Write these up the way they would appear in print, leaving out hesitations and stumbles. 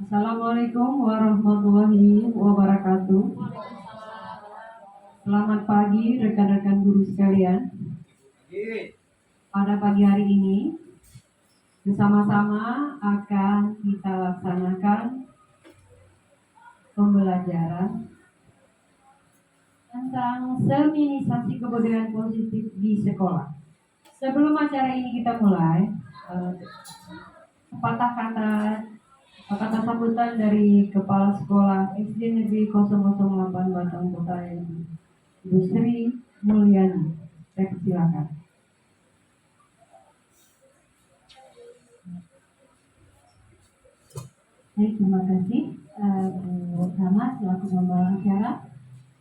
Assalamualaikum warahmatullahi wabarakatuh. Selamat pagi rekan-rekan guru sekalian. Pada pagi hari ini bersama-sama akan kita laksanakan pembelajaran tentang feminisasi kebudayaan positif di sekolah. Sebelum acara ini kita mulai, sepatah kata sambutan dari Kepala Sekolah SD Negeri 008 Batang Kota, Ibu Sri Mulyani. Saya persilakan. Baik, terima kasih Bu Rama selaku pembawa acara.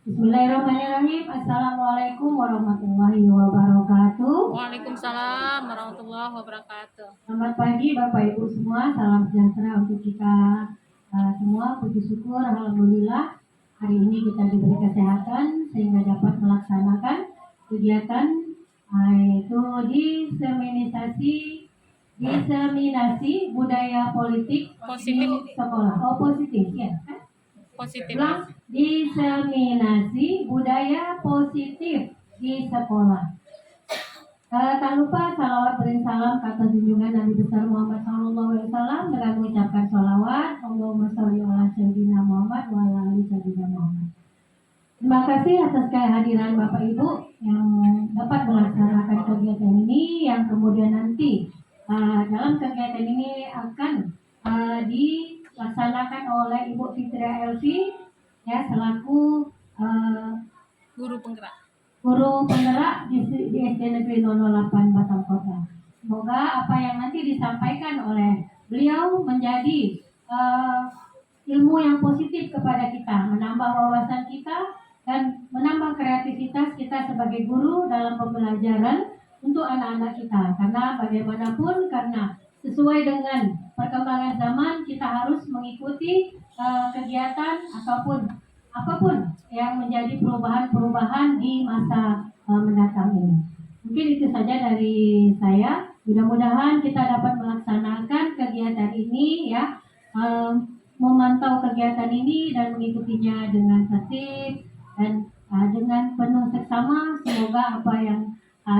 Bismillahirrahmanirrahim. Assalamualaikum warahmatullahi wabarakatuh. Waalaikumsalam warahmatullahi wabarakatuh. Selamat pagi Bapak Ibu semua. Salam sejahtera untuk kita semua. Puji syukur, alhamdulillah hari ini kita diberi kesehatan sehingga dapat melaksanakan kegiatan yaitu diseminasi budaya politik Positif. di sekolah. Oh, positif ya kan? Positif. Diseminasi budaya positif di sekolah. Tak lupa salawat beri salam kata junjungan Nabi besar Muhammad SAW dengan mengucapkan salawat Allahumma sholli ala sayyidina Muhammad wa ala ali sayyidina Muhammad. Terima kasih atas kehadiran Bapak Ibu yang dapat melaksanakan kegiatan ini, yang kemudian nanti dalam kegiatan ini akan dilaksanakan oleh Ibu Fitria Elvi ya selaku Guru penggerak di SD Negeri 008 Batang Kota. Semoga apa yang nanti disampaikan oleh beliau menjadi ilmu yang positif kepada kita, menambah wawasan kita dan menambah kreativitas kita sebagai guru dalam pembelajaran untuk anak-anak kita. Karena bagaimanapun, karena sesuai dengan perkembangan zaman kita harus mengikuti kegiatan apapun yang menjadi perubahan-perubahan di masa mendatang ini. Mungkin itu saja dari saya. Mudah-mudahan kita dapat melaksanakan kegiatan ini ya, memantau kegiatan ini dan mengikutinya dengan tertib dan dengan penuh seksama. Semoga apa yang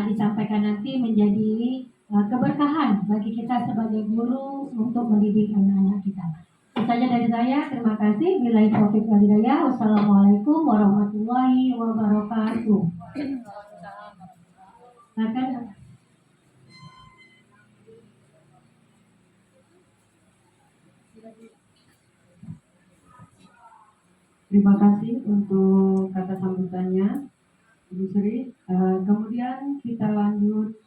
disampaikan nanti menjadi keberkahan bagi kita sebagai guru untuk mendidik anak-anak kita. Itu saja dari saya. Terima kasih. Billahi taufiq wal hidayah. Wassalamualaikum warahmatullahi wabarakatuh. Terima kasih untuk kata sambutannya, Ibu Sri. Kemudian kita lanjut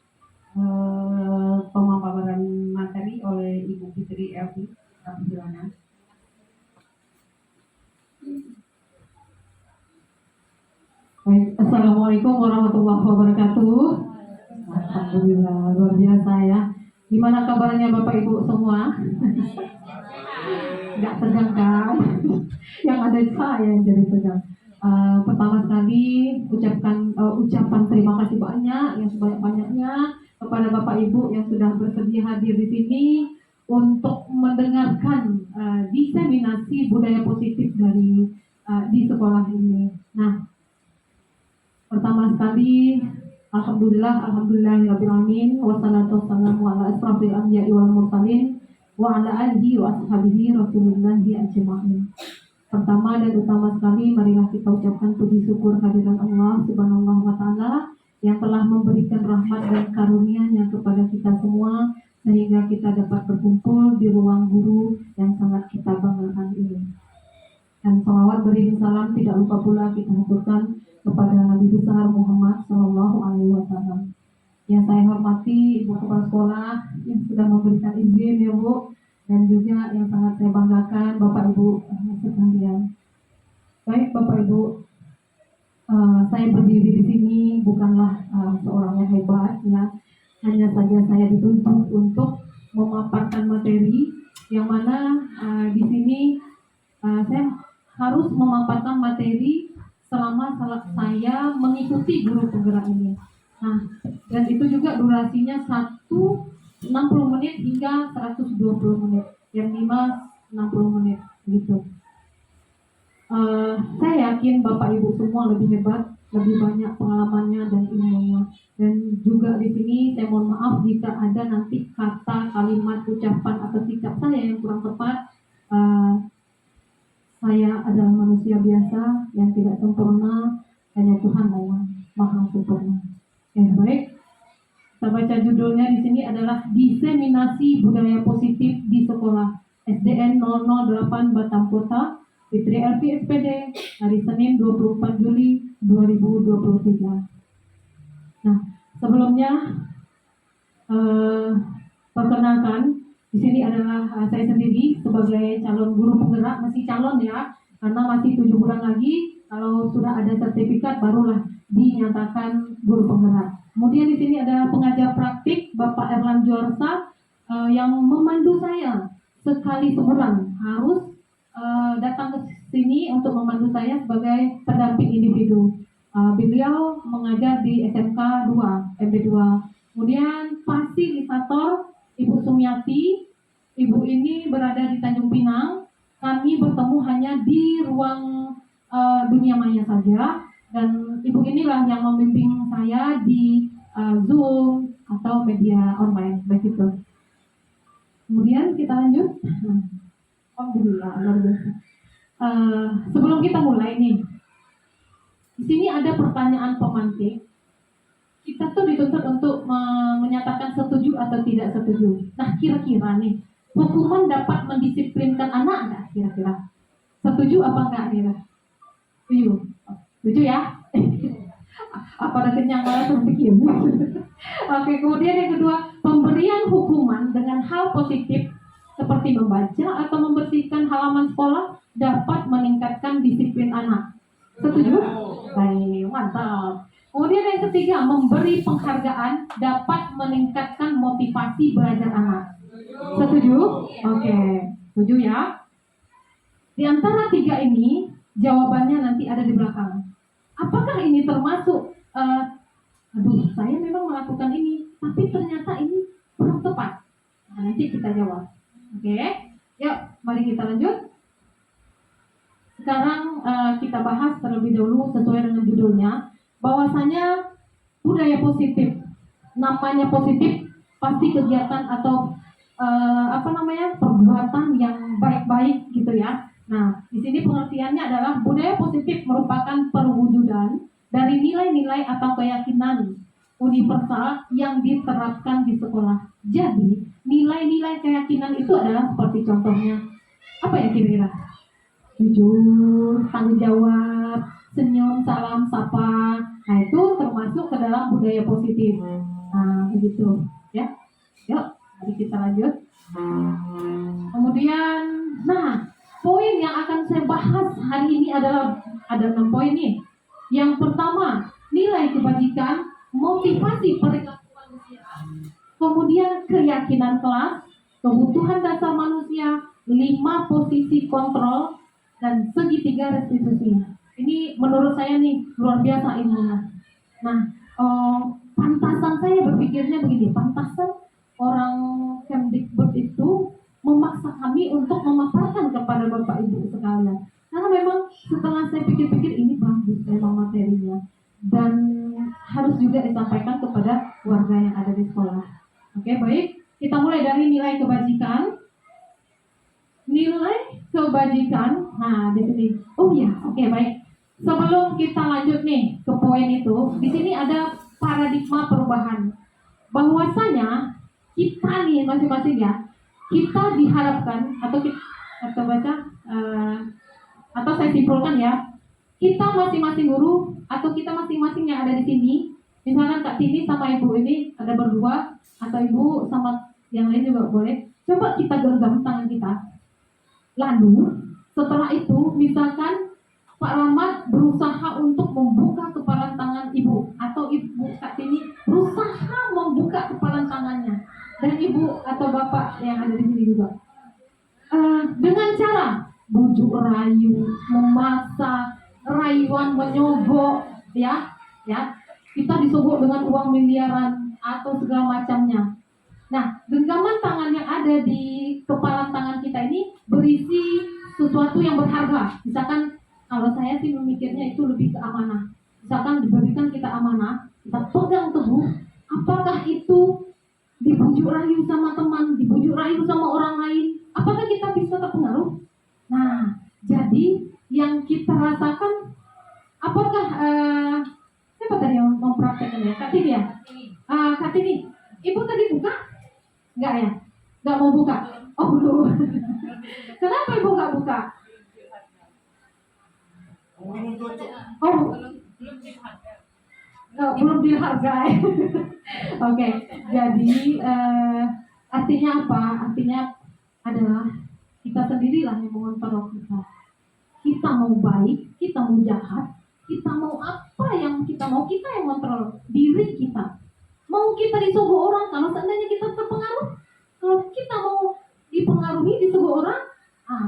pemaparan materi oleh Ibu Fitri Elvi. Silakan. Baik, Assalamualaikum warahmatullahi wabarakatuh. Alhamdulillah, luar biasa ya. Gimana kabarnya Bapak Ibu semua? Nggak tegang kan? Yang ada saya yang jadi tegang. Pertama sekali ucapan terima kasih banyak yang sebanyak-banyaknya kepada Bapak Ibu yang sudah bersedia hadir di sini untuk mendengarkan diseminasi budaya positif di sekolah ini. Nah, pertama sekali alhamdulillahirabbil alamin wassalatu wassalamu ala asrofil anbiya'i wal mursalin wa ala alihi wa ashabihi rasulillahi ajma'in. Pertama dan utama sekali, marilah kita ucapkan puji syukur kehadiran Allah Subhanahu wa taala yang telah memberikan rahmat dan karunia-Nya kepada kita semua sehingga kita dapat berkumpul di ruang guru yang sangat kita banggakan ini. Dan salawat beriring salam tidak lupa pula kita haturkan kepada Nabi besar Muhammad Sallallahu Alaihi Wasallam. Yang saya hormati Ibu Kepala Sekolah yang sudah memberikan izin ya Bu, dan juga yang sangat saya banggakan Bapak Ibu sekalian. Baik Bapak Ibu, saya berdiri di sini bukanlah seorang yang hebat ya, hanya saja saya dituntut untuk memaparkan materi yang mana di sini saya harus memaparkan materi selama saya mengikuti guru penggerak ini. Nah, dan itu juga durasinya 60 menit hingga 120 menit. Yang 60 menit gitu. Saya yakin Bapak Ibu semua lebih hebat, lebih banyak pengalamannya dan ilmunya. Dan juga di sini saya mohon maaf jika ada nanti kata, kalimat, ucapan atau sikap saya yang kurang tepat. Saya adalah manusia biasa yang tidak sempurna, hanya Tuhan yang maha sempurna. Baik. Kita baca judulnya di sini adalah Diseminasi Budaya Positif di Sekolah SDN 008 Batam Kota, Fitri LP SPD, hari Senin 24 Juli 2023. Nah, sebelumnya perkenalkan, di sini adalah saya sendiri sebagai calon guru penggerak, masih calon ya, karena masih 7 bulan lagi. Kalau sudah ada sertifikat barulah dinyatakan guru penggerak. Kemudian di sini ada pengajar praktik Bapak Erlan Juarsa yang memandu saya sekali sebulan, harus datang ke sini untuk memandu saya sebagai pendamping individu. Beliau mengajar di SMK 2, MB2. Kemudian fasilitator Ibu Sumiati. Ibu ini berada di Tanjung Pinang. Kami bertemu hanya di ruang dunia maya saja. Dan ibu inilah yang membimbing saya di Zoom atau media online, begitu. Kemudian kita lanjut. Alhamdulillah, luar biasa. Sebelum kita mulai nih, di sini ada pertanyaan pemantik. Kita tuh dituntut untuk menyatakan setuju atau tidak setuju. Nah, kira-kira nih, hukuman dapat mendisiplinkan anak nggak kira-kira? Setuju apa enggak kira? Setuju. Setuju ya? Apa ada kenyang malah terpikir? Oke, kemudian yang kedua, pemberian hukuman dengan hal positif seperti membaca atau membersihkan halaman sekolah dapat meningkatkan disiplin anak. Setuju? Baik, mantap. Kemudian yang ketiga, memberi penghargaan dapat meningkatkan motivasi belajar anak. Setuju? Oke, setuju ya? Di antara tiga ini, jawabannya nanti ada di belakang. Apakah ini termasuk, saya memang melakukan ini, tapi ternyata ini kurang tepat. Nah, nanti kita jawab. Oke, yuk, mari kita lanjut. Sekarang kita bahas terlebih dahulu sesuai dengan judulnya, bahwasanya budaya positif. Namanya positif pasti kegiatan atau perbuatan yang baik-baik gitu ya. Nah, di sini pengertiannya adalah budaya positif merupakan perwujudan dari nilai-nilai atau keyakinan universal yang diterapkan di sekolah. Jadi, nilai-nilai keyakinan itu adalah seperti contohnya, apa ya kira-kira? Jujur, tanggung jawab, senyum, salam, sapa. Nah, itu termasuk ke dalam budaya positif. Nah, begitu ya. Yuk, mari kita lanjut. Kemudian, poin yang akan saya bahas hari ini adalah ada 6 poin nih. Yang pertama, nilai kebajikan, motivasi perilaku manusia, kemudian keyakinan kelas, kebutuhan dasar manusia, 5 posisi kontrol, dan segitiga restitusi. Ini menurut saya nih luar biasa ilmunya. Nah, pantasan saya berpikirnya begini, pantasan orang Kemdikbud itu memaksa kami untuk memaparkan kepada Bapak Ibu sekalian. Karena memang setelah saya pikir-pikir ini bagus memang materinya dan harus juga disampaikan kepada warga yang ada di sekolah. Oke, baik. Kita mulai dari nilai kebajikan. Nilai kebajikan. Nah, di sini. Oh ya, oke, baik. Sebelum kita lanjut nih ke poin itu, di sini ada paradigma perubahan. Bahwasanya kita nih masing-masing ya, kita diharapkan atau saya simpulkan ya, kita masing-masing guru atau kita masing-masing yang ada di sini, misalkan Kak Tini sama Ibu ini ada berdua atau Ibu sama yang lain juga boleh. Coba kita genggam tangan kita. Lalu setelah itu misalkan Pak Rahmat berusaha untuk membuka kepalan tangan Ibu atau Ibu Kak Tini berusaha membuka kepalan tangannya dan Ibu atau Bapak yang ada di sini juga dengan cara bujuk rayu, memaksa, rayuan, menyogok, ya, kita disogok dengan uang miliaran atau segala macamnya. Nah, genggaman tangan yang ada di kepalan tangan kita ini berisi sesuatu yang berharga. Misalkan kalau saya sih memikirnya itu lebih ke amanah. Misalkan diberikan kita amanah, kita pegang teguh, apakah itu dibujuk rayu sama teman, dibujuk rayu sama orang lain, apakah kita bisa terpengaruh? Nah, jadi yang kita rasakan, apakah siapa tadi yang mau praktekkan ya? Kak Tini ya? Kak Tini, Ibu tadi buka? Enggak ya? Enggak mau buka? Oh belum. Kenapa Ibu enggak buka? Oh, belum dihargai. Oke, jadi artinya apa? Artinya adalah kita sendirilah yang mengontrol kita. Kita mau baik, kita mau jahat, kita mau apa yang kita mau, kita yang kontrol diri kita. Mau kita disuguh orang, kalau seandainya kita terpengaruh, kalau kita mau dipengaruhi disuguh orang,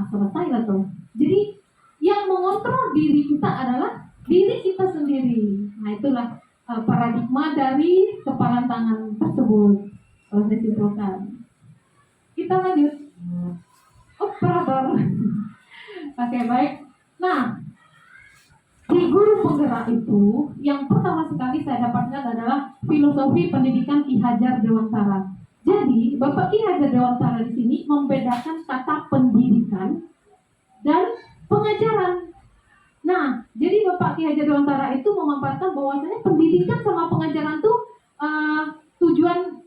selesai lah tuh. Jadi yang mengontrol diri kita adalah diri kita sendiri. Nah itulah paradigma dari kepalan tangan tersebut. Kalau saya simpulkan, kita lanjut. Operator. Oke, baik. Nah, di guru penggerak itu yang pertama sekali saya dapatkan adalah filosofi pendidikan Ki Hajar Dewantara. Jadi, Bapak Ki Hajar Dewantara di sini membedakan kata pendidikan dan pengajaran. Nah, jadi Bapak Ki Hajar Dewantara itu memaparkan bahwasanya pendidikan sama pengajaran itu tujuan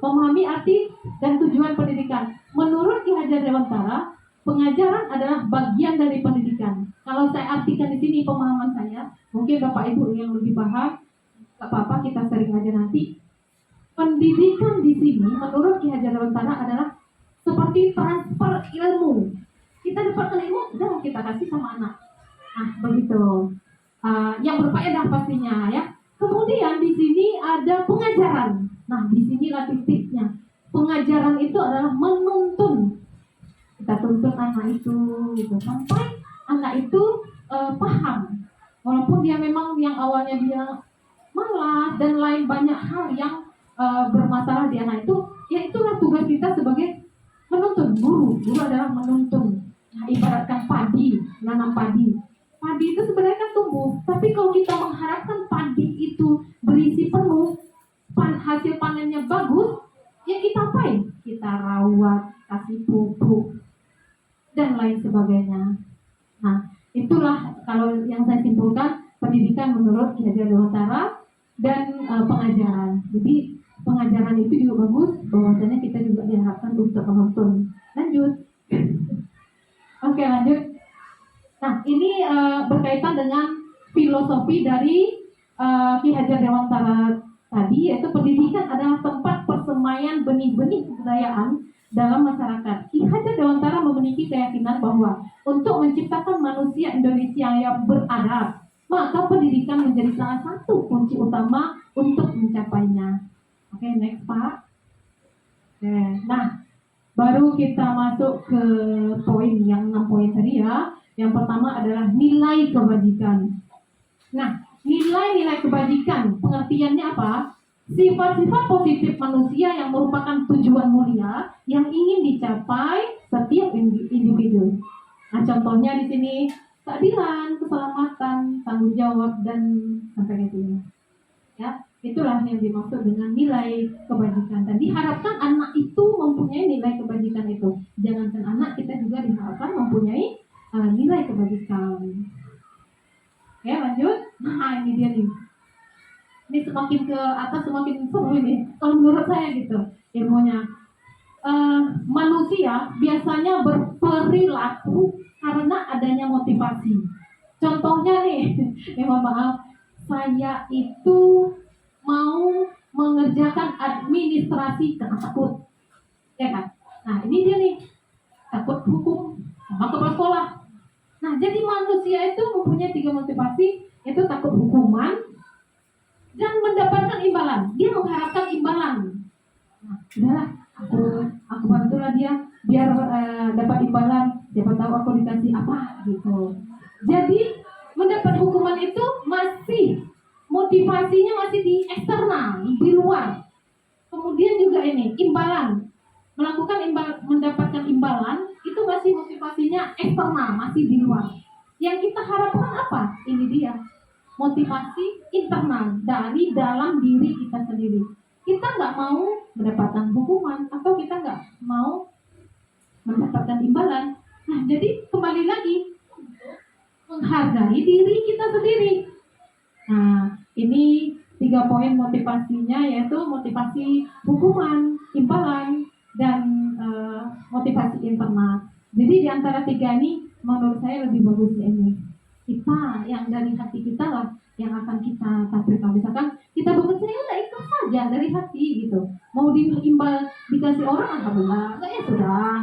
memahami arti dan tujuan pendidikan. Menurut Ki Hajar Dewantara, pengajaran adalah bagian dari pendidikan. Kalau saya artikan di sini pemahaman saya, mungkin Bapak Ibu yang lebih paham, gak apa-apa kita sering aja nanti. Pendidikan di sini menurut Ki Hajar Dewantara adalah seperti transfer ilmu. Kita dapatkan ilmu, udah kita kasih sama anak. Nah, begitu. Yang berfaedah pastinya ya. Kemudian di sini ada pengajaran. Nah, di sinilah titiknya. Pengajaran itu adalah menuntun. Kita tuntun anak itu gitu sampai anak itu paham. Walaupun dia memang yang awalnya dia malas dan lain banyak hal yang bermasalah di anak itu, ya itulah tugas kita sebagai menuntun. Guru adalah menuntun. Nah, ibaratkan padi, nanam padi. Padi itu sebenarnya kan tumbuh, tapi kalau kita mengharapkan padi itu berisi penuh, hasil panennya bagus, ya kita apain? Kita rawat, kasih pupuk, dan lain sebagainya. Nah, itulah kalau yang saya simpulkan pendidikan menurut Ki Hajar Dewantara dan pengajaran. Jadi pengajaran itu juga bagus, bahwasanya kita juga diharapkan untuk menuntun. Lanjut. Oke, lanjut. Nah, ini berkaitan dengan filosofi dari Ki Hajar Dewantara tadi, yaitu pendidikan adalah tempat persemaian benih-benih kebudayaan dalam masyarakat. Ki Hajar Dewantara memiliki keyakinan bahwa untuk menciptakan manusia Indonesia yang beradab, maka pendidikan menjadi salah satu kunci utama untuk mencapainya. Oke, next Pak. Oke, nah baru kita masuk ke poin yang 6 poin tadi ya. Yang pertama adalah nilai kebajikan. Nah, nilai-nilai kebajikan pengertiannya apa? Sifat-sifat positif manusia yang merupakan tujuan mulia yang ingin dicapai setiap individu. Nah, contohnya di sini keadilan, keselamatan, tanggung jawab, dan sampai ke sini. Ya, itulah yang dimaksud dengan nilai kebajikan. Dan diharapkan anak itu mempunyai nilai kebajikan itu. Jangankan anak, kita juga diharapkan mempunyai nilai kebajikan. Oke, lanjut. Nah, ini dia nih. Ini semakin ke atas semakin seru ini. Kalau menurut saya gitu ilmunya. Manusia biasanya berperilaku karena adanya motivasi. Contohnya nih, mohon maaf, saya itu mau mengerjakan administrasi karena takut, ya kan? Nah, ini dia nih, takut hukum sama kepala sekolah. Nah, jadi manusia itu mempunyai 3 motivasi, yaitu takut hukuman dan mendapatkan imbalan. Dia mengharapkan imbalan. Nah, udahlah, aku bantulah dia biar dapat imbalan. Siapa tahu aku dikasih apa gitu. Jadi mendapat hukuman itu masih motivasinya masih di eksternal, di luar. Kemudian juga ini imbalan, mendapatkan imbalan imbalan itu masih motivasinya eksternal, masih di luar. Yang kita harapkan apa? Ini dia, motivasi internal dari dalam diri kita sendiri. Kita nggak mau mendapatkan hukuman atau kita nggak mau mendapatkan imbalan. Nah, jadi kembali lagi menghargai diri kita sendiri. Nah, ini 3 poin motivasinya, yaitu motivasi hukuman, imbalan, dan motivasi internal. Jadi di antara 3 ini menurut saya lebih bagusnya ini. Kita yang dari hati kita lah yang akan kita tampilkan. Misalkan kita bekerja ya udah ikhlas saja dari hati gitu. Mau diimbal dikasih orang alhamdulillah, enggak ya sudah.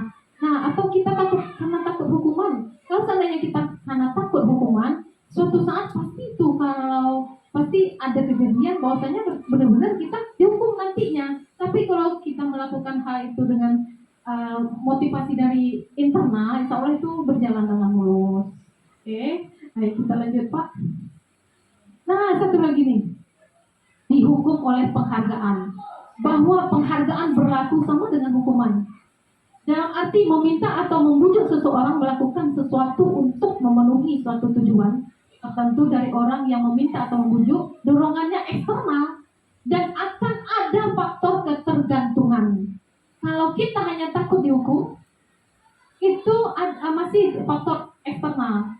Nah, atau kita takut karena takut hukuman. Kalau seandainya kita karena takut hukuman, suatu saat pasti tuh pasti ada kejadian bahwasanya benar-benar kita dihukum nantinya. Tapi kalau kita melakukan hal itu dengan motivasi dari internal, insya Allah itu berjalan dengan mulus. Oke, baik kita lanjut Pak. Nah, satu lagi nih, dihukum oleh penghargaan. Bahwa penghargaan berlaku sama dengan hukuman. Dalam arti meminta atau membujuk seseorang melakukan sesuatu untuk memenuhi suatu tujuan tertentu dari orang yang meminta atau membujuk, dorongannya eksternal dan akan ada faktor ketergantungan. Kalau kita hanya takut dihukum, itu masih faktor eksternal.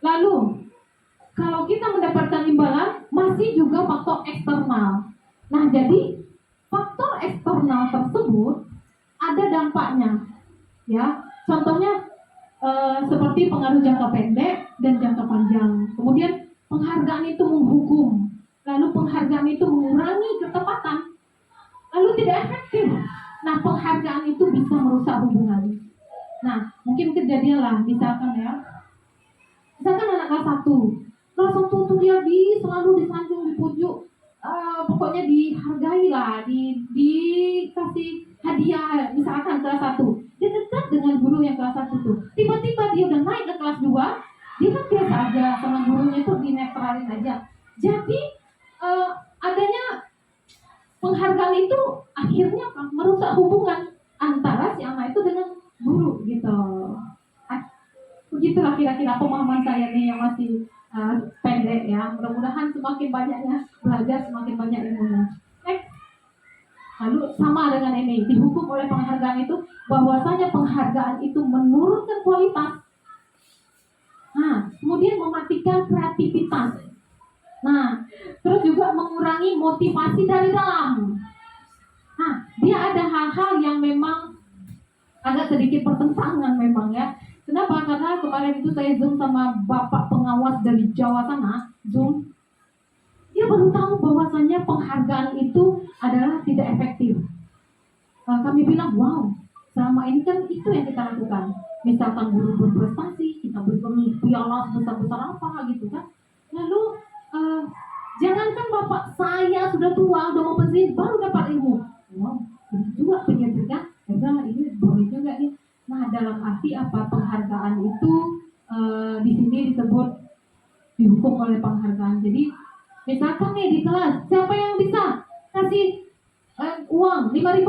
Lalu, kalau kita mendapatkan imbalan, masih juga faktor eksternal. Nah, jadi faktor eksternal tersebut ada dampaknya, ya. Contohnya seperti pengaruh jangka pendek dan jangka panjang. Kemudian penghargaan itu menghukum, lalu penghargaan itu mengurangi ketepatan, lalu tidak efektif. Nah, penghargaan itu bisa merusak hubungan. Nah, mungkin kejadian lah, misalkan anak kelas 1 tuh dia selalu disanjung, dipujuk, pokoknya dihargai lah, dikasih hadiah. Misalkan kelas 1 dia dekat dengan guru yang kelas 1 tuh, tiba-tiba dia udah naik ke kelas 2, dia kan biasa aja sama gurunya itu dinetralin aja. Jadi adanya penghargaan itu akhirnya merusak hubungan antara si anak itu dengan guru gitu. Begitulah kira-kira pemahaman saya nih yang masih pendek ya. Mudah-mudahan semakin banyaknya belajar, semakin banyak ilmunya. Lalu sama dengan ini, dihukum oleh penghargaan itu, bahwasanya penghargaan itu menurunkan kualitas. Nah, kemudian mematikan kreativitas. Nah, terus juga mengurangi motivasi dari dalam. Nah, dia ada hal-hal yang memang agak sedikit pertentangan memang ya. Kenapa? Karena kemarin itu saya Zoom sama Bapak pengawas dari Jawa sana, Zoom. Dia baru tahu bahwasannya penghargaan itu adalah tidak efektif. Kami bilang, wow, selama ini kan itu yang kita lakukan. Misalkan guru berprestasi, kita beri piala sebesar-besar apa gitu kan. Lalu, jangankan Bapak saya sudah tua, udah mau pensiun, baru dapat ilmu. Wow, itu juga penyebutan, ya ini boleh juga nih. Nah, dalam arti apa penghargaan itu di sini disebut dihukum oleh penghargaan. Jadi misalkan nih di kelas, siapa yang bisa kasih uang 5.000?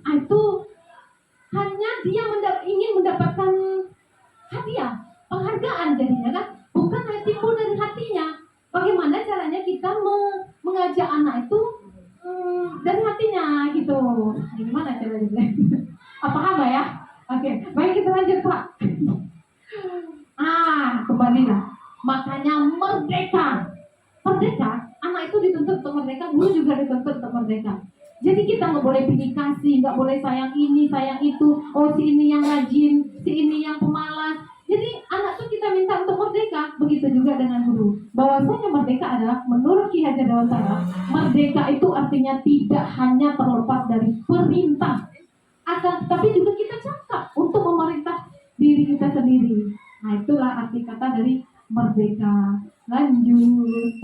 Itu hanya dia ingin mendapatkan hadiah, penghargaan jadinya kan, bukan timbul dari hatinya. Bagaimana caranya kita mengajak anak itu dari hatinya gitu? Gimana caranya? Apa apa ya? Oke, baik kita lanjut Pak. Kembalilah. Makanya merdeka, anak itu dituntut untuk merdeka, guru juga dituntut untuk merdeka. Jadi kita nggak boleh pilih kasih, nggak boleh sayang ini, sayang itu. Oh si ini yang rajin, si ini yang pemalas. Jadi anak tuh kita minta untuk merdeka. Begitu juga dengan guru. Bahwasanya merdeka adalah menurut Ki Hajar Dewantara, merdeka itu artinya tidak hanya terlepas dari perintah, tapi juga kita cakap untuk memerintah diri kita sendiri. Nah, itulah arti kata dari merdeka. Lanjut.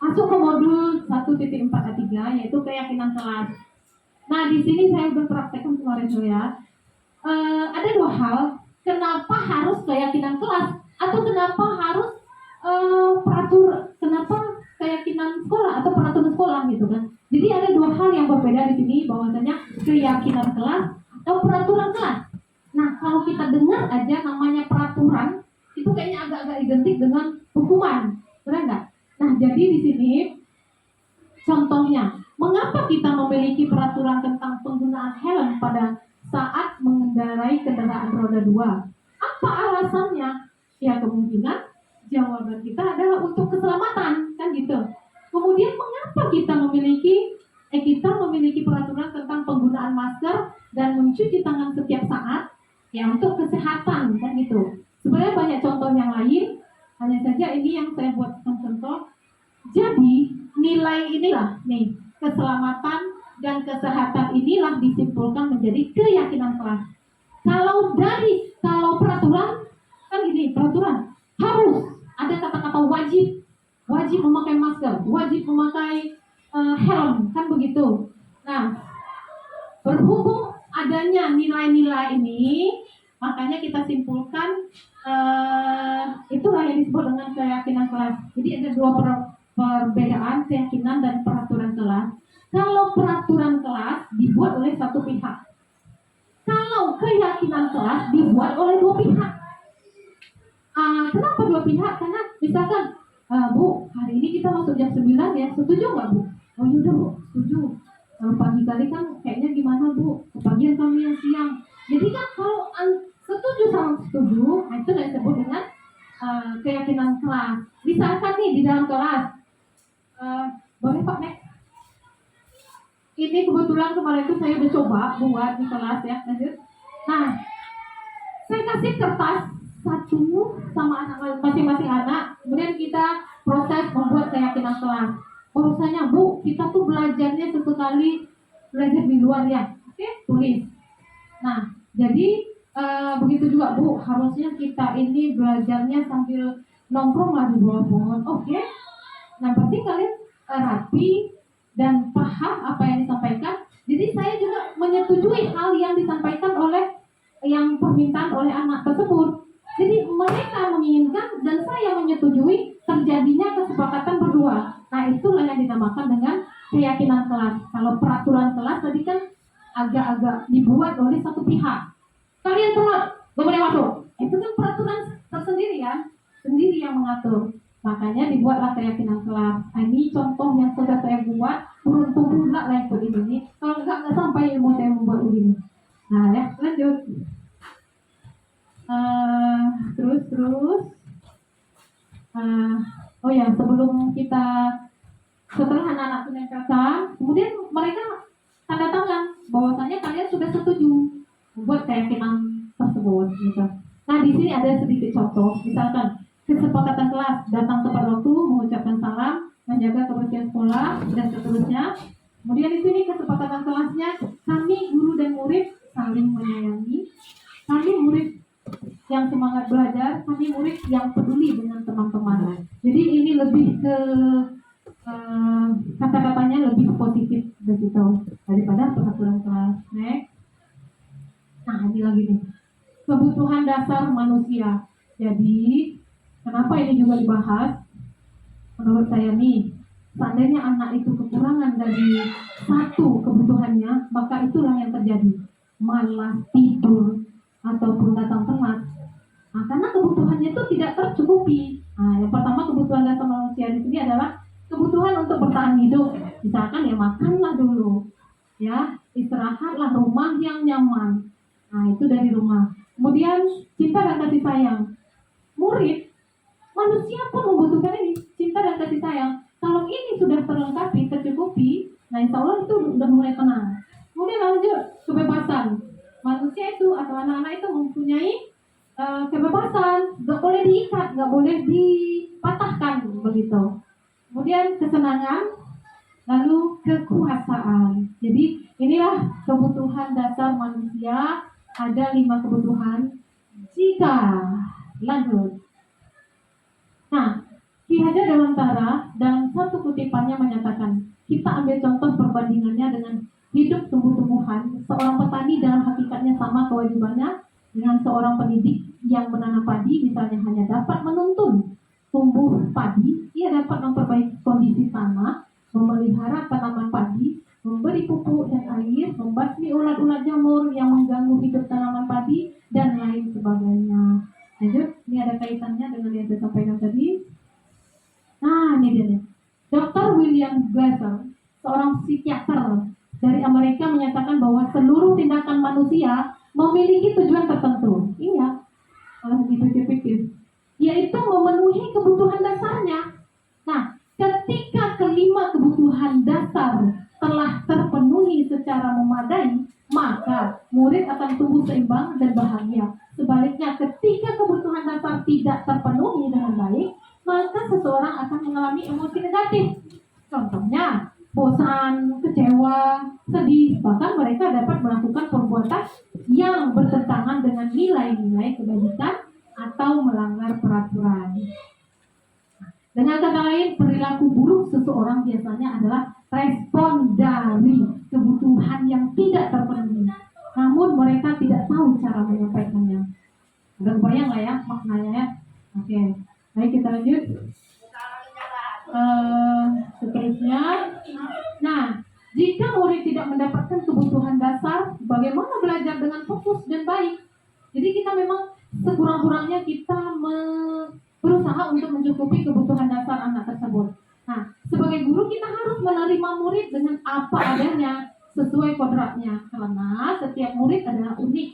Masuk ke modul 1.4.3 yaitu keyakinan kelas. Nah, di sini saya udah praktekkan kemarin ya. Ada 2 hal. Kenapa harus keyakinan kelas atau kenapa harus kenapa keyakinan sekolah atau peraturan sekolah gitu kan? Jadi ada dua hal yang berbeda di sini, bahwasanya keyakinan kelas atau peraturan kelas. Nah, kalau kita dengar aja namanya peraturan, itu kayaknya agak-agak identik dengan hukuman, benar nggak? Nah, jadi di sini contohnya, mengapa kita memiliki peraturan tentang penggunaan helm pada saat mengendarai kendaraan roda 2? Apa alasannya? Ya, kemungkinan jawaban kita adalah untuk keselamatan, kan gitu. Kemudian mengapa kita memiliki peraturan tentang penggunaan masker dan mencuci tangan setiap saat? Ya, untuk kesehatan, kan gitu. Sebenarnya banyak contoh yang lain, hanya saja ini yang saya buatkan contoh. Jadi nilai inilah nih, keselamatan dan kesehatan inilah disimpulkan menjadi keyakinan kelas. Kalau peraturan kan gini, peraturan harus ada kata-kata wajib memakai masker, wajib memakai helm, kan begitu. Nah, berhubung adanya nilai-nilai ini, makanya kita simpulkan itulah yang disebut dengan keyakinan kelas. Jadi ada dua perbedaan keyakinan dan peraturan kelas. Kalau peraturan kelas dibuat oleh satu pihak, kalau keyakinan kelas dibuat oleh dua pihak. Kenapa dua pihak? Karena misalkan, Bu, hari ini kita masuk jam 9 ya, setuju nggak Bu? Oh yaudah Bu, setuju. Pagi kali kan kayaknya gimana Bu? Kepagian kami yang siang. Jadi kan kalau setuju sama setuju, nah itu yang disebut dengan keyakinan kelas. Misalkan nih di dalam kelas, boleh Pak Nek? Ini kebetulan kemarin itu saya udah coba buat di kelas ya, lanjut. Nah, saya kasih kertas satu sama anak masing-masing anak, kemudian kita proses membuat keyakinan kelas. Bahwasanya Bu, kita tuh belajarnya sesekali belajar di luar ya, oke? Tulis. Nah, jadi begitu juga Bu, harusnya kita ini belajarnya sambil nongkrong lah di bawah pohon, oke? Nah, pasti kalian rapi dan paham apa yang disampaikan. Jadi saya juga menyetujui hal yang disampaikan oleh yang permintaan oleh anak tersebut. Jadi mereka menginginkan dan saya menyetujui terjadinya kesepakatan berdua. Nah, itulah yang dinamakan dengan keyakinan kelas. Kalau peraturan kelas tadi kan agak-agak dibuat oleh satu pihak. Kalian telat, gak boleh masuk. Itu kan peraturan tersendiri ya, sendiri yang mengatur. Makanya dibuatlah keyakinan kelas. Nah, ini contoh yang sudah saya buat. Beruntung pula lah yang begini. Kalau nggak sampai ilmu saya membuat begini. Nah ya, lanjut. Terus. Oh ya, sebelum kita setelah anak-anak menempelkan, kemudian mereka tanda tangan bahwasanya kalian sudah setuju membuat keyakinan tersebut. Gitu. Nah, di sini ada sedikit contoh. Misalkan kesepakatan kelas, datang tepat waktu, mengucapkan salam, menjaga kebersihan sekolah, dan seterusnya. Kemudian di sini kesepakatan kelasnya, kami guru dan murid saling menyayangi, kami murid yang semangat belajar, kami murid yang peduli dengan teman-teman. Jadi ini lebih ke kata-katanya lebih positif begitu daripada peraturan kelas. Next. Nah, ini lagi nih, kebutuhan dasar manusia. Jadi kenapa ini juga dibahas? Menurut saya nih, seandainya anak itu kekurangan dari satu kebutuhannya, maka itulah yang terjadi. Malas, tidur, ataupun datang telat. Nah, karena kebutuhannya itu tidak tercukupi. Nah, yang pertama kebutuhan dasar manusia di sini adalah kebutuhan untuk bertahan hidup. Misalkan ya makanlah dulu, ya istirahatlah, rumah yang nyaman. Nah, itu dari rumah. Kemudian cinta dan kasih sayang. Murid, manusia pun membutuhkan ini, cinta dan kasih sayang. Kalau ini sudah terlengkapi, tercukupi, nah insya Allah itu sudah mulai tenang. Kemudian lanjut, kebebasan. Manusia itu atau anak-anak itu mempunyai kebebasan, nggak boleh diikat, nggak boleh dipatahkan begitu. Kemudian kesenangan, lalu kekuasaan. Jadi inilah kebutuhan dasar manusia. Ada 5 kebutuhan. Jika lanjut. Nah, Ki Hajar Dewantara dalam satu kutipannya menyatakan, kita ambil contoh perbandingannya dengan hidup tumbuh-tumbuhan. Seorang petani dalam hakikatnya sama kewajibannya dengan seorang pendidik yang menanam padi, misalnya hanya dapat menuntun tumbuh padi, ia dapat memperbaiki kondisi tanah, memelihara tanaman padi, memberi pupuk dan air, membasmi ulat-ulat jamur yang mengganggu hidup tanaman padi, dan lain sebagainya. Lanjut, ini ada kaitannya dengan yang saya sampaikan tadi. Nah, ini dia nih. Dr. William Glasser, seorang psikiater dari Amerika, menyatakan bahwa seluruh tindakan manusia memiliki tujuan tertentu. Iya, kalau dipikir-pikir, yaitu memenuhi kebutuhan dasarnya. Nah, ketika kelima kebutuhan dasar telah terpenuhi secara memadai, maka murid akan tumbuh seimbang dan bahagia. Sebaliknya, ketika kebutuhan dasar tidak terpenuhi dengan baik, maka seseorang akan mengalami emosi negatif. Contohnya, bosan, kecewa, sedih, bahkan mereka dapat melakukan perbuatan yang bertentangan dengan nilai-nilai kebajikan atau melanggar peraturan. Dengan kata lain, perilaku buruk seseorang biasanya adalah respon dari kebutuhan yang tidak terpenuhi. Namun mereka tidak tahu cara menyampaikannya. Udah kebayang nggak ya maknanya ya? Oke, baik kita lanjut. Seterusnya, nah, jika murid tidak mendapatkan kebutuhan dasar, bagaimana belajar dengan fokus dan baik? Jadi kita memang sekurang-kurangnya kita berusaha untuk mencukupi kebutuhan dasar anak tersebut. Nah, sebagai guru kita harus menerima murid dengan apa adanya sesuai kodratnya, karena setiap murid adalah unik.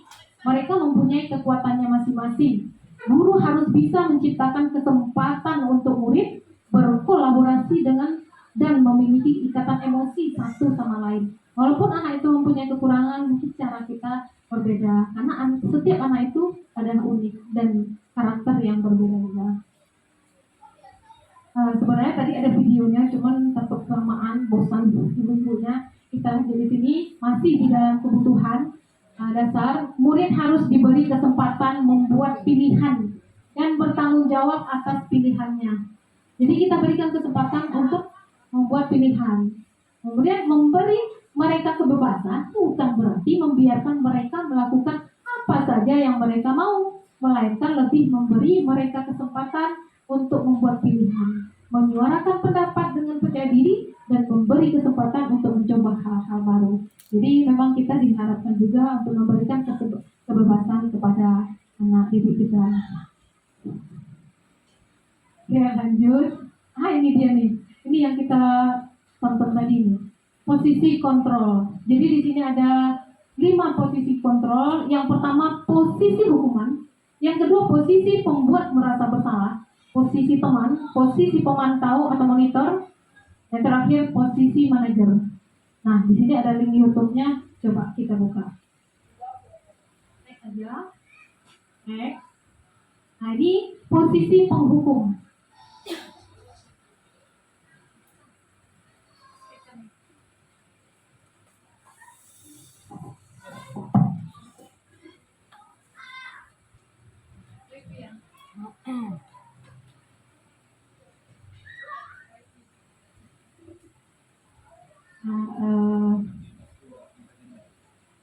Mereka mempunyai kekuatannya masing-masing. Guru harus bisa menciptakan kesempatan untuk murid berkolaborasi dengan dan memiliki ikatan emosi satu sama lain. Walaupun anak itu mempunyai kekurangan, mungkin cara kita berbeda, karena setiap anak itu adalah unik dan karakter yang berbeda-beda. Sebenarnya tadi ada videonya, cuman takut kelamaan, bosan ibu-ibunya. Kita jadi sini masih di dalam kebutuhan dasar. Murid harus diberi kesempatan membuat pilihan dan bertanggung jawab atas pilihannya. Jadi kita berikan kesempatan untuk membuat pilihan. Kemudian memberi mereka kebebasan bukan berarti membiarkan mereka melakukan apa saja yang mereka mau, melainkan lebih memberi mereka kesempatan untuk membuat pilihan, menyuarakan pendapat dengan percaya diri, dan memberi kesempatan untuk mencoba hal-hal baru. Jadi memang kita diharapkan juga untuk memberikan kebebasan kepada anak didik kita. Oke, lanjut. Ini dia nih. Ini yang kita tonton tadi nih. Posisi kontrol. Jadi di sini ada 5 posisi kontrol. Yang pertama posisi hukuman. Yang kedua posisi pembuat merasa bersalah. Posisi teman, posisi pemantau atau monitor. Yang terakhir posisi manajer. Nah, di sini ada link YouTube-nya. Coba kita buka. Next aja. Next. Nah, ini posisi penghukum.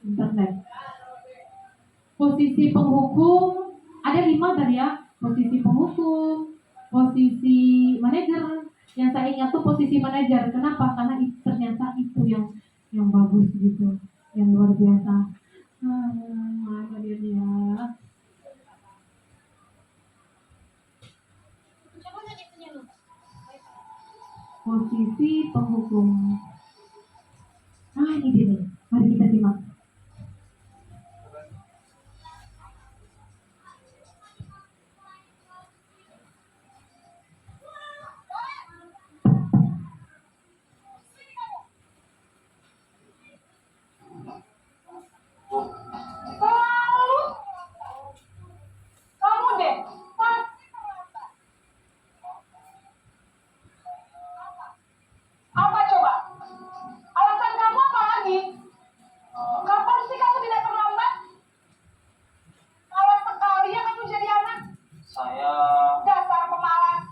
Internet. Posisi penghukum ada 5 tadi ya. Posisi penghukum, posisi manajer. Yang saya ingat tuh posisi manajer. Kenapa? Karena ternyata itu yang bagus gitu, yang luar biasa. Mana dia ya? Posisi penghukum. Ini dia nih. Mari kita simak. Kamu deh, apa coba? Alasan kamu apa lagi? Kapan sih kamu tidak terlambat? Malas sekali ya kamu jadi anak. Saya Dasar pemalas.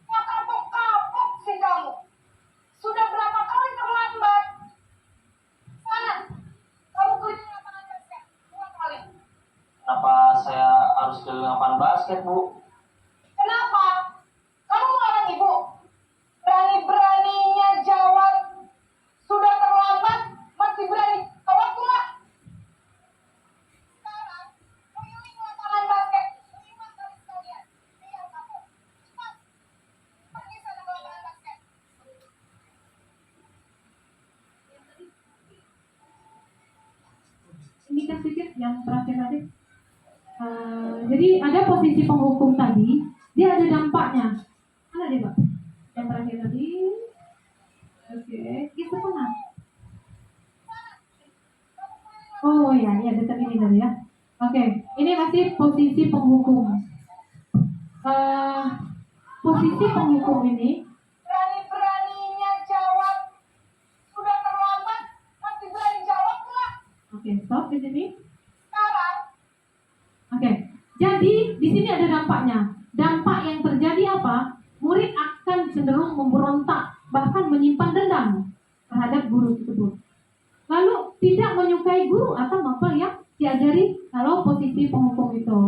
Ya kapok-kapok sih kamu. Sudah berapa kali terlambat? Sana, kamu keliling lapangan basket 2 kali. kenapa saya harus ke lapangan basket, Bu? Kenapa? Kamu melarang ibu? Berani-beraninya jawab sudah terlambat? dilanjutkan sedikit yang terakhir tadi. Jadi ada posisi penghukum tadi, dia ada dampaknya. Mana dia, Pak? Yang terakhir tadi. Oke, itu mana? Oh ya, dekat ini tadi ya. Oke, ini masih posisi penghukum. Posisi penghukum ini, Berani-beraninya jawab. Sudah terlambat, masih berani jawab nggak? oke, stop di sini. Sekarang, Oke, jadi di sini ada dampaknya. Dampak yang terjadi apa? Murid akan cenderung memberontak, bahkan menyimpan dendam terhadap guru tersebut. Lalu tidak menyukai guru atau apa yang diajari kalau posisi penghukum itu.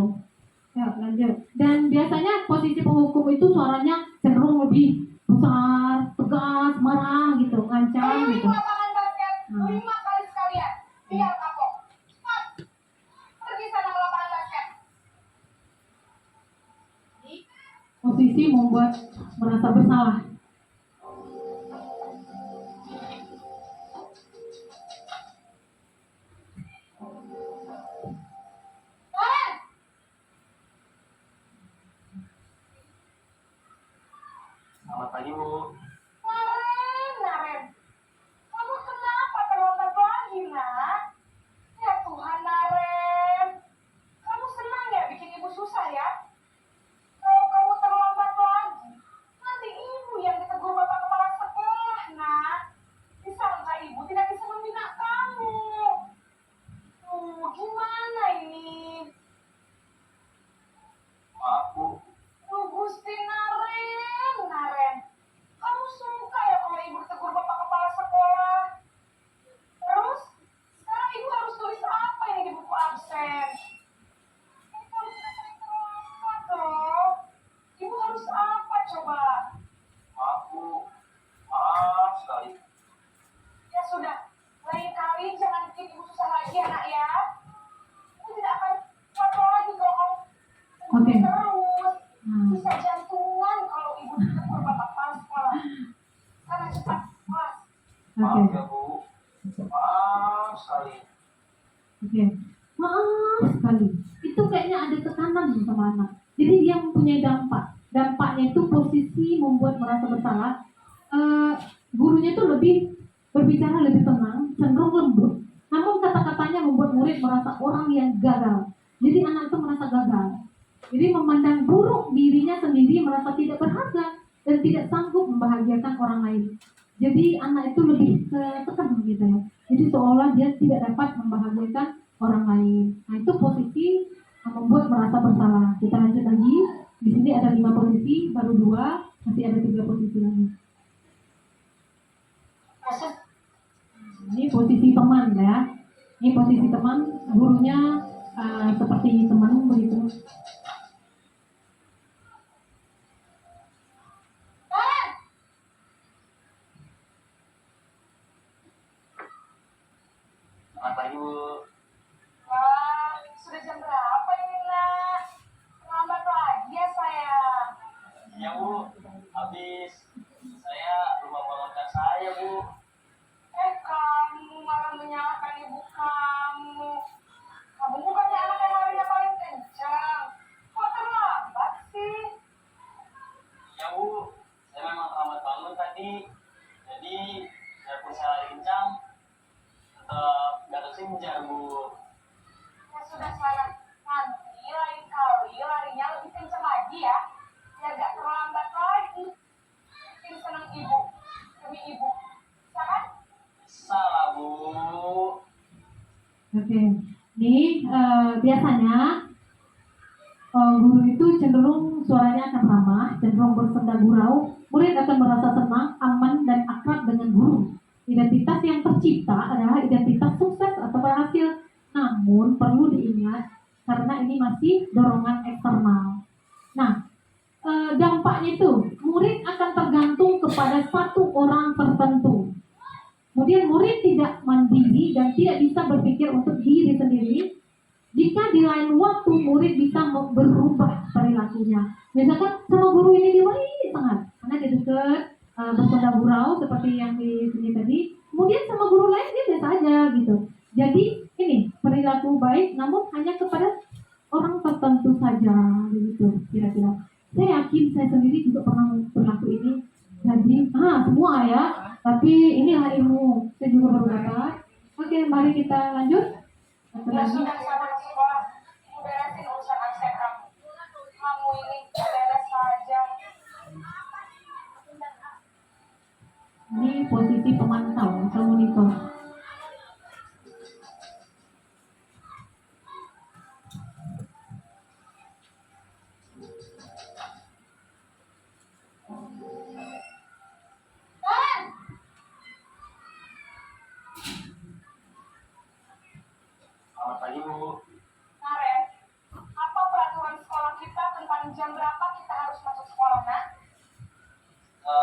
Ya, lanjut. Dan biasanya posisi penghukum itu suaranya cenderung lebih besar, tegas, marah gitu, ngancam keliling gitu. lapangan basket Hmm. 5 kali sekalian. Biar kapok. Cepat. Pergi sana ke lapangan basket. Posisi membuat merasa bersalah. Naren, Selamat pagi, Bu. Naren. Kamu kenapa terlambat lagi, nak? Ya Tuhan, Naren. Kamu senang ya bikin ibu susah ya? Kalau kamu terlambat lagi, nanti ibu yang ditegur bapak kepala sekolah, nak. Disangka ibu tidak bisa membina kamu. Gimana ini? Maaf, Bu. Gusti Naren. Kamu suka ya kalau ibu ditegur bapak kepala sekolah? Terus, sekarang ibu harus tulis apa ini di buku absen? Ini kamu sudah sering terlambat loh. Ibu harus apa coba? Maaf, Bu. Maaf sekali. Ya sudah, lain kali jangan bikin ibu susah lagi ya, nak ya. Ibu tidak akan kuat lagi kalau kamu Oke. terus. Hmm. Bisa jantungan kalau ibu ditegur bapak kepala sekolah. Karena cepat kelas. Oke. Maaf ya, Bu. Maaf sekali. Oke, maaf sekali. Itu kayaknya ada tekanan sama anak. Jadi dia mempunyai dampak. Dampaknya itu posisi membuat merasa bersalah. Gurunya itu lebih berbicara lebih tenang, cenderung lembut. Namun kata-katanya membuat murid merasa orang yang gagal. Jadi anak itu merasa gagal. Jadi memandang buruk dirinya sendiri, merasa tidak berharga dan tidak sanggup membahagiakan orang lain. Jadi anak itu lebih tekan gitu ya. Jadi seolah dia tidak dapat membahagiakan orang lain. Nah itu posisi yang membuat merasa bersalah. Kita lanjut lagi. Di sini ada 5 posisi, baru 2, masih ada 3 posisi lagi. Ini posisi teman ya. Ini posisi teman, gurunya seperti teman begitu. Naren! Selamat pagi, Bu. Wah, sudah jam berapa ini, nak? Terlambat lagi ya, sayang. Iya, Bu. Habis saya lupa bangunkan saya, Bu. Kamu malah menyalahkan ibu kamu. Kamu bukannya anak yang larinya paling kencang. Kok terlambat sih? Iya, Bu. Saya memang terlambat bangun tadi. Jadi, walaupun saya lari kencang, tetap nggak kesenjar, Bu. Ya sudah, sayang. Nanti lain kali larinya lebih kencang lagi ya. Biar gak terlambat lagi. Bikin senang ibu. Demi ibu. Bisa kan? Salah, Bu. Oke, ini biasanya guru itu cenderung suaranya akan ramah, cenderung bersenda gurau. Murid akan merasa senang, aman, dan akrab dengan guru. Identitas yang tercipta adalah identitas sukses atau berhasil. Namun perlu diingat karena ini masih dorongan eksternal. Nah, dampaknya itu murid akan tergantung kepada satu orang tertentu. Kemudian murid tidak mandiri dan tidak bisa berpikir untuk diri sendiri. Jika di lain waktu murid bisa berubah perilakunya. Misalkan sama guru ini dia baik sangat, karena dia dekat, bersenda gurau seperti yang di sini tadi. Kemudian sama guru lain dia biasa aja gitu. Jadi ini perilaku berlaku baik, namun hanya kepada orang tertentu saja, begitu kira-kira. Saya yakin saya sendiri juga pernah berlaku ini. Jadi, semua ya. Tapi inilah ilmu. Saya juga baru dapat. Oke, mari kita lanjut. Satu Ya lagi. sudah sama ke sekolah. Ibu beresin urusan absen kamu. Kamu ini beres saja. Ini posisi pemantau atau monitor. Selamat pagi, Bu. Karen, apa peraturan sekolah kita tentang jam berapa kita harus masuk sekolah, nak? Kita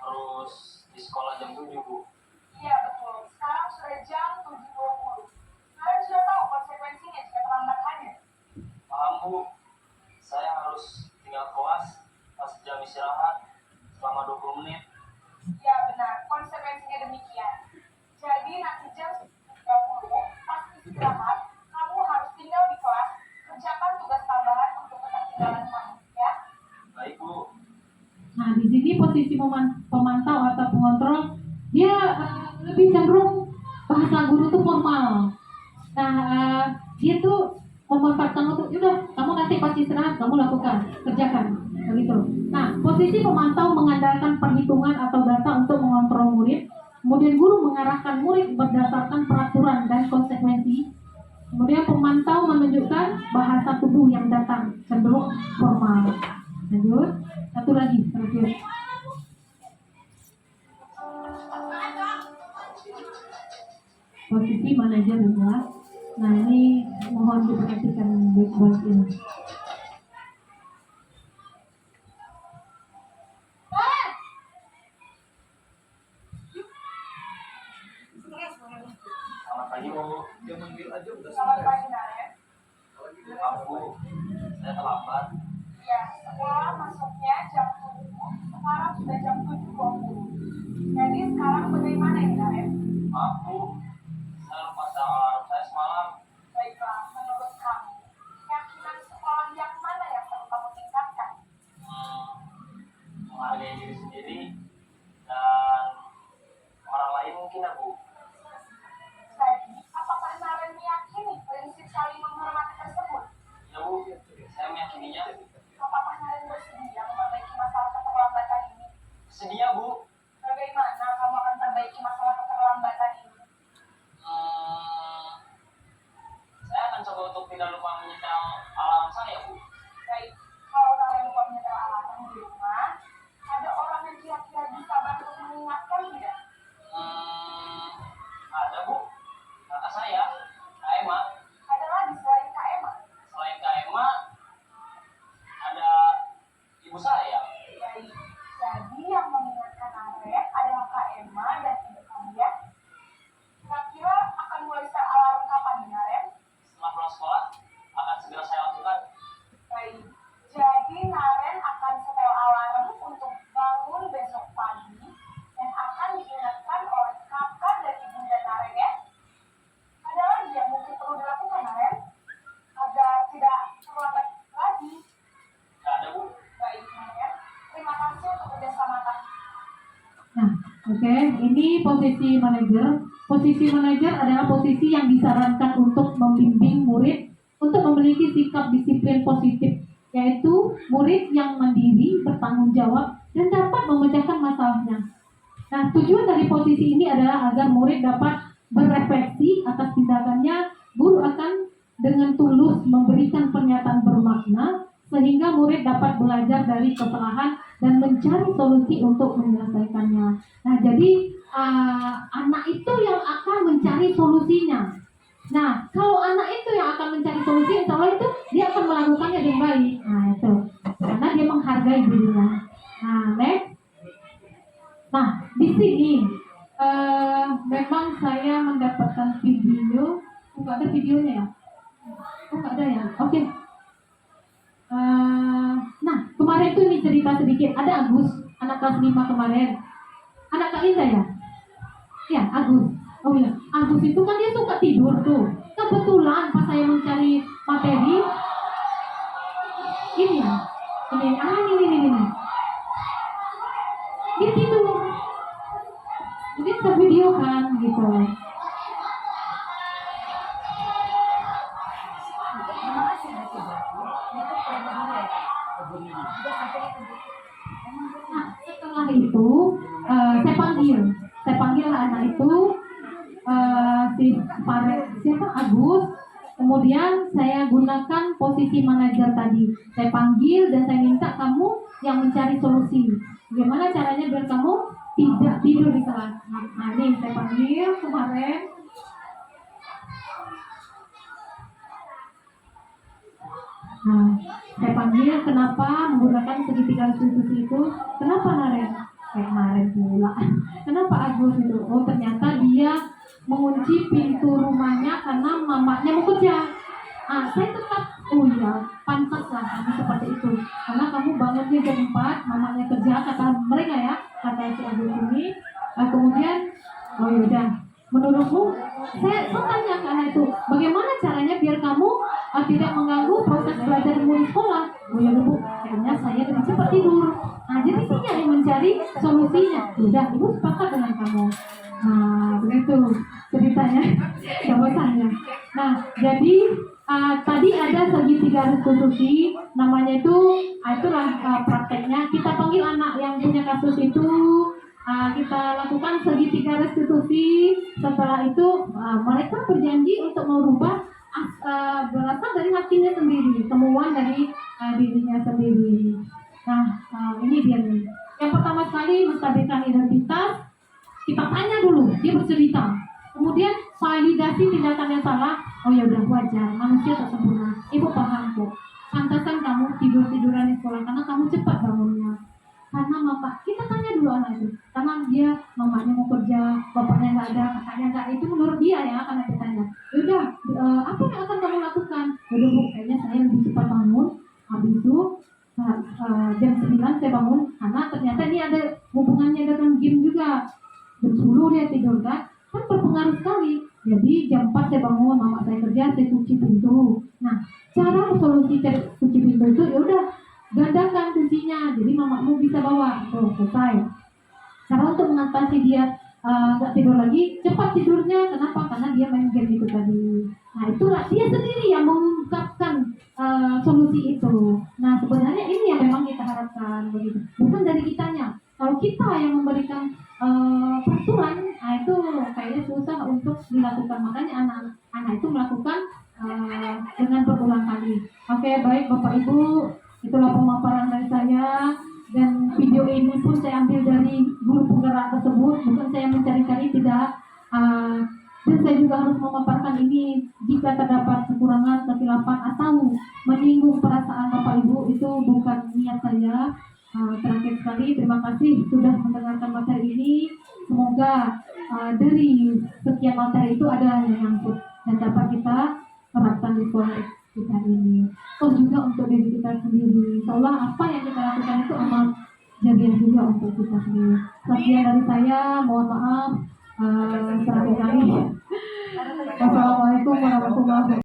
harus di sekolah jam 7, Bu. Iya betul. Sekarang sudah jam 7.20. Kalian sudah tahu konsekuensinya jika terlambat hadir. Paham, Bu. Saya harus tinggal kelas pas jam istirahat selama 20 menit. Ya benar, konsekuensinya demikian. Jadi nanti jam 10.30 pas istirahat, kamu harus tinggal di kelas, kerjakan tugas tambahan untuk ketertinggalan kamu, ya. Baik, Bu. Nah, di sini posisi pemantau atau pengontrol dia lebih cenderung bahasa guru tuh formal. Nah, dia tuh memanfaatkan untuk, udah kamu nanti pasti istirahat, kamu lakukan, kerjakan, begitu. Nah, posisi pemantau mengandalkan perhitungan atau data untuk mengontrol murid. Kemudian guru mengarahkan murid berdasarkan peraturan dan konsekuensi. Kemudian pemantau menunjukkan bahasa tubuh yang datang cenderung formal. Lanjut, satu lagi terakhir. Posisi manajer juga. Nah, ini mohon diperhatikan baik-baik ini. Selamat pagi, Bu. Selamat pagi, Naren. Maaf, Bu. Saya terlambat. Ya, sekolah masuknya jam 7, sekarang sudah jam 7.20. Jadi sekarang bagaimana ini, Naren? Maaf, Bu. Saya lupa alarm saya semalam. Baiklah, menurut kamu, keyakinan sekolah yang mana yang perlu kamu tingkatkan? Menghargai diri sendiri dan orang lain mungkin ya, Bu. Jadi, apakah Naren meyakini prinsip saling menghormati tersebut? Ya, Bu. Saya meyakininya. Apakah Naren bersedia memperbaiki masalah keterlambatan ini? Sedia, Bu. Bagaimana kamu akan perbaiki masalah keterlambatan ini? Saya akan coba untuk tidak lupa menyetel alarm saya, Bu. Baik, kalau Naren lupa menyetel alarm di rumah, ada orang yang kira-kira bisa bantu mengingatkan tidak? Ada, Bu. Kakak saya, Kak Emma. Ada lagi selain Kak Emma? Selain Kak Emma, ada ibu saya. Baik, jadi yang mengingatkan Naren adalah Kak Emma dan ibu kamu ya. Kira-kira akan mulai setel alarm kapan nih, Naren? Setelah pulang sekolah, akan segera saya lakukan. Baik, jadi Naren akan setel alarm untuk bangun besok pagi dan akan diingatkan oleh kakak dan ibunda Naren ya. Ada lagi yang mungkin perlu dilakukan, Naren, agar tidak terlambat lagi. Tidak ada, Bu. Baik, Naren. Terima kasih untuk kerjasama kami. Nah, oke, ini posisi manajer. Posisi manajer adalah posisi yang disarankan untuk membimbing murid untuk memiliki sikap disiplin positif, yaitu murid yang mandiri, bertanggung jawab, dan dapat memecahkan masalahnya. Nah, tujuan dari posisi ini adalah agar murid dapat berefleksi atas tindakannya. Guru akan dengan tulus memberikan pernyataan bermakna sehingga murid dapat belajar dari kesalahan dan mencari solusi untuk menyelesaikannya. Nah, jadi anak itu yang akan mencari solusinya. Nah, kalau anak itu yang akan mencari solusi, insya Allah itu dia akan melakukannya dengan baik. Nah, itu karena dia menghargai dirinya. Nah, next. Nah, di sini memang saya mendapatkan video. Nggak ada videonya ya? Oh, nggak ada ya? Oke. Nah, kemarin tuh ini cerita sedikit. Ada Agus, anak kelas 5 kemarin. Anak Kak Indah ya? Ya, Agus. Oh iya, Agus itu kan dia suka tidur tuh. Kan kebetulan pas saya mencari materi, ini ya, ini. Dia tidur. Jadi ke video kan gitu. Nah, setelah itu saya panggil anak itu, si siapa Agus. Kemudian saya gunakan posisi manajer tadi. Saya panggil dan saya minta kamu yang mencari solusi. Bagaimana caranya biar kamu tidak tidur di kelas? Nah, ini saya panggil kemarin. Nah, saya panggil kenapa menggunakan segitiga institusi itu? Kenapa Naren? Naren pula. Kenapa Agus itu? Oh, ternyata dia mengunci pintu rumahnya karena mamanya mau kerja. Saya tetap, oh ya, pantaslah kamu seperti itu. Karena kamu bangunnya jam 4, mamanya kerja, kata mereka ya, kata si Agus ini. Kemudian, oh yaudah, menurutmu, saya tanya ke anak itu, bagaimana caranya biar kamu tidak mengganggu proses belajarmu di sekolah? Oh ya Bu, kayaknya saya lebih cepat tidur. Jadi sih yang mencari solusinya. Udah, Ibu sepakat dengan kamu. Nah, begitu ceritanya, jawabannya. Nah, jadi tadi ada segitiga restitusi, namanya itu, itulah prakteknya. Kita panggil anak yang punya kasus itu, kita lakukan segitiga restitusi. Setelah itu, mereka berjanji untuk merubah berasal dari hatinya sendiri, temuan dari dirinya sendiri. Nah, ini dia nih. Yang pertama sekali menstabilkan identitas. Kita tanya dulu, dia bercerita. Kemudian validasi tindakan yang salah. Oh ya udah wajar, manusia tak sempurna. Ibu paham kok. Pantasan kamu tiduran di sekolah karena kamu cepat bangunnya. Karena mama, kita tanya dulu anak itu. Karena dia mamanya mau kerja, bapaknya nggak ada, kakaknya nggak. Itu menurut dia ya, karena ditanya. Yaudah, apa yang akan kamu lakukan? Yaudah Bu, kayaknya saya lebih cepat bangun. Habis itu jam 9 saya bangun karena ternyata ini ada hubungannya dengan game juga. Jam 10 dia tidur kan berpengaruh sekali. Jadi jam 4 saya bangun, mama saya kerja, saya cuci pintu. Nah, cara solusi cuci pintu itu ya udah gandakan kuncinya, jadi mamamu bisa bawa. Tuh, selesai. Cara untuk mengatasi dia nggak tidur lagi, cepat tidurnya. Kenapa? Karena dia main game itu tadi. Nah, itulah dia sendiri yang mengungkapkan solusi itu. Nah, sebenarnya ini yang memang kita harapkan begitu, bukan dari kitanya. Kalau kita yang memberikan peraturan, itu kayaknya susah untuk dilakukan. Makanya anak-anak itu melakukan dengan berulang kali. Oke, baik Bapak Ibu, itulah pemaparan dari saya. Dan video ini pun saya ambil dari guru penggerak tersebut, bukan saya mencari-cari, tidak. Dan saya juga harus memaparkan ini. Jika terdapat kekurangan, kesilapan atau menyinggung perasaan Bapak Ibu, itu bukan niat saya. Terakhir sekali, terima kasih sudah mendengarkan materi ini. Semoga dari sekian materi itu ada yang nyangkut dan dapat kita terapkan di sekolah kita ini. Terus juga untuk diri kita sendiri. Seolah apa yang kita lakukan itu amal jariah juga untuk kita sendiri. Sekian dari saya, mohon maaf. Wassalamualaikum warahmatullahi wabarakatuh.